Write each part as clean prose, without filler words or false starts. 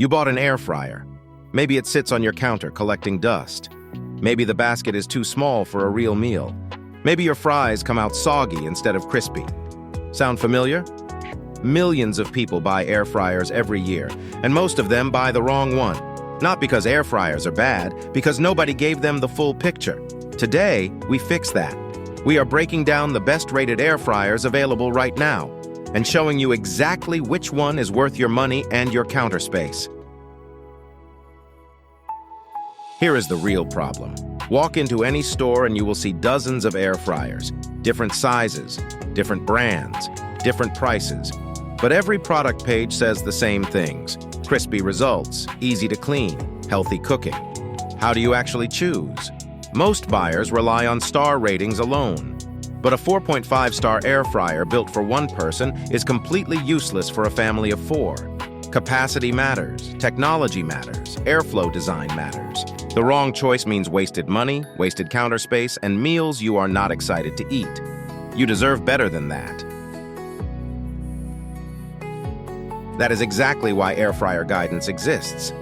You bought an air fryer. Maybe it sits on your counter collecting dust. Maybe the basket is too small for a real meal. Maybe your fries come out soggy instead of crispy. Sound familiar? Millions of people buy air fryers every year, and most of them buy the wrong one. Not because air fryers are bad, because nobody gave them the full picture. Today, we fix that. We are breaking down the best-rated air fryers available right now and showing you exactly which one is worth your money and your counter space. Here is the real problem. Walk into any store and you will see dozens of air fryers, different sizes, different brands, different prices. But every product page says the same things: crispy results, easy to clean, healthy cooking. How do you actually choose? Most buyers rely on star ratings alone. But a 4.5-star air fryer built for one person is completely useless for a family of 4. Capacity matters, technology matters, airflow design matters. The wrong choice means wasted money, wasted counter space, and meals you are not excited to eat. You deserve better than that. That is exactly why Air Fryer Guidance exists.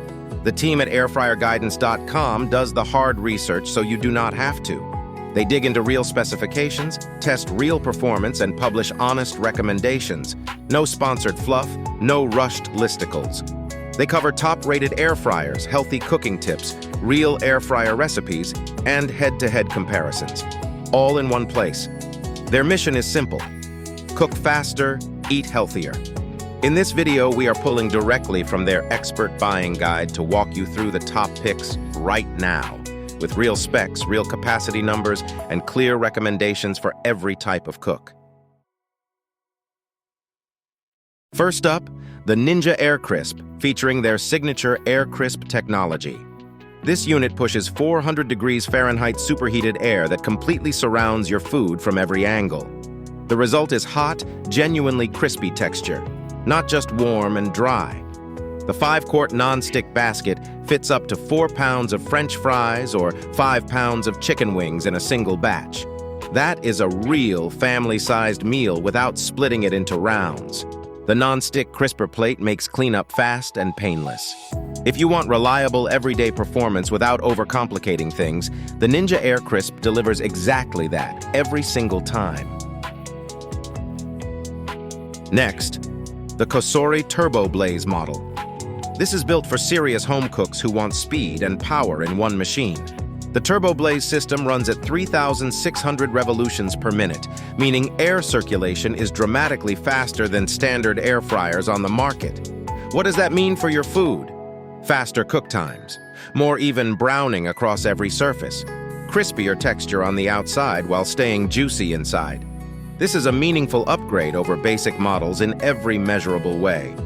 The team at airfryerguidance.com does the hard research so you do not have to. They dig into real specifications, test real performance, and publish honest recommendations. No sponsored fluff, no rushed listicles. They cover top-rated air fryers, healthy cooking tips, real air fryer recipes, and head-to-head comparisons, all in one place. Their mission is simple: cook faster, eat healthier. In this video, we are pulling directly from their expert buying guide to walk you through the top picks right now, with real specs, real capacity numbers, and clear recommendations for every type of cook. First up, the Ninja Air Crisp, featuring their signature Air Crisp technology. This unit pushes 400 degrees Fahrenheit superheated air that completely surrounds your food from every angle. The result is hot, genuinely crispy texture, not just warm and dry. The 5-quart non-stick basket fits up to 4 pounds of French fries or 5 pounds of chicken wings in a single batch. That is a real family-sized meal without splitting it into rounds. The non-stick crisper plate makes cleanup fast and painless. If you want reliable everyday performance without overcomplicating things, the Ninja Air Crisp delivers exactly that every single time. Next, the Cosori TurboBlaze model. This is built for serious home cooks who want speed and power in one machine. The TurboBlaze system runs at 3,600 revolutions per minute, meaning air circulation is dramatically faster than standard air fryers on the market. What does that mean for your food? Faster cook times, more even browning across every surface, crispier texture on the outside while staying juicy inside. This is a meaningful upgrade over basic models in every measurable way.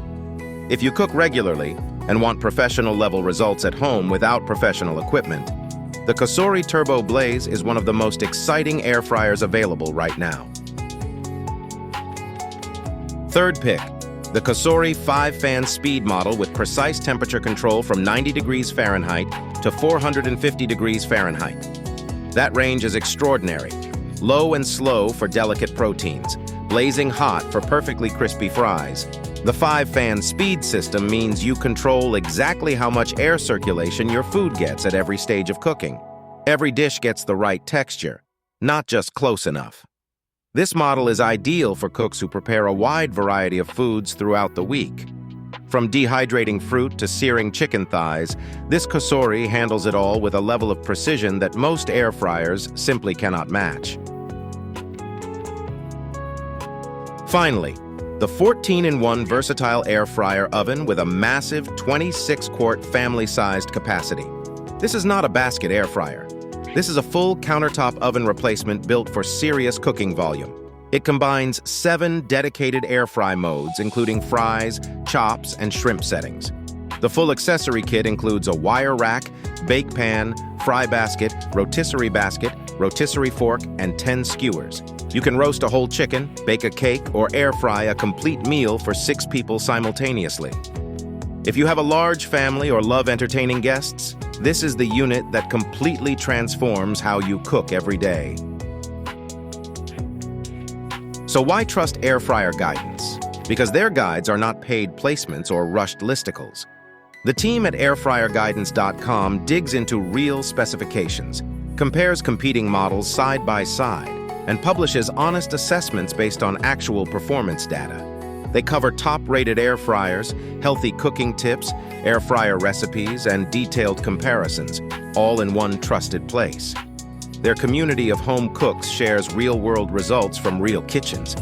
If you cook regularly and want professional-level results at home without professional equipment, the Cosori TurboBlaze is one of the most exciting air fryers available right now. Third pick, the Cosori 5-fan speed model with precise temperature control from 90 degrees Fahrenheit to 450 degrees Fahrenheit. That range is extraordinary. Low and slow for delicate proteins, blazing hot for perfectly crispy fries. The 5-fan speed system means you control exactly how much air circulation your food gets at every stage of cooking. Every dish gets the right texture, not just close enough. This model is ideal for cooks who prepare a wide variety of foods throughout the week. From dehydrating fruit to searing chicken thighs, this Cosori handles it all with a level of precision that most air fryers simply cannot match. Finally, the 14-in-1 versatile air fryer oven with a massive 26-quart family-sized capacity. This is not a basket air fryer. This is a full countertop oven replacement built for serious cooking volume. It combines 7 dedicated air fry modes, including fries, chops, and shrimp settings. The full accessory kit includes a wire rack, bake pan, fry basket, rotisserie fork, and 10 skewers. You can roast a whole chicken, bake a cake, or air fry a complete meal for 6 people simultaneously. If you have a large family or love entertaining guests, this is the unit that completely transforms how you cook every day. So why trust Air Fryer Guidance? Because their guides are not paid placements or rushed listicles. The team at AirFryerGuidance.com digs into real specifications, compares competing models side by side, and publishes honest assessments based on actual performance data. They cover top-rated air fryers, healthy cooking tips, air fryer recipes, and detailed comparisons, all in one trusted place. Their community of home cooks shares real-world results from real kitchens.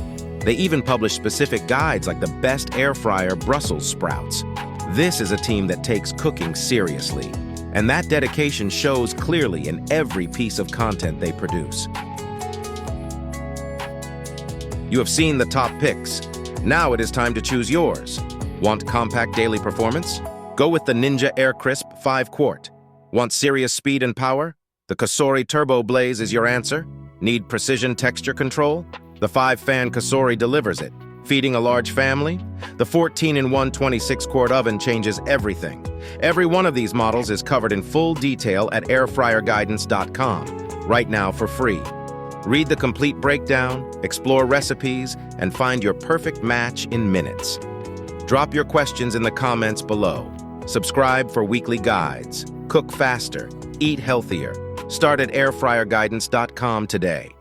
They even publish specific guides like the best air fryer Brussels sprouts. This is a team that takes cooking seriously, and that dedication shows clearly in every piece of content they produce. You have seen the top picks. Now it is time to choose yours. Want compact daily performance? Go with the Ninja Air Crisp 5 Quart. Want serious speed and power? The Cosori TurboBlaze is your answer. Need precision texture control? The 5-fan Cosori delivers it. Feeding a large family? The 14-in-1 26-quart oven changes everything. Every one of these models is covered in full detail at airfryerguidance.com, right now for free. Read the complete breakdown, explore recipes, and find your perfect match in minutes. Drop your questions in the comments below. Subscribe for weekly guides. Cook faster. Eat healthier. Start at airfryerguidance.com today.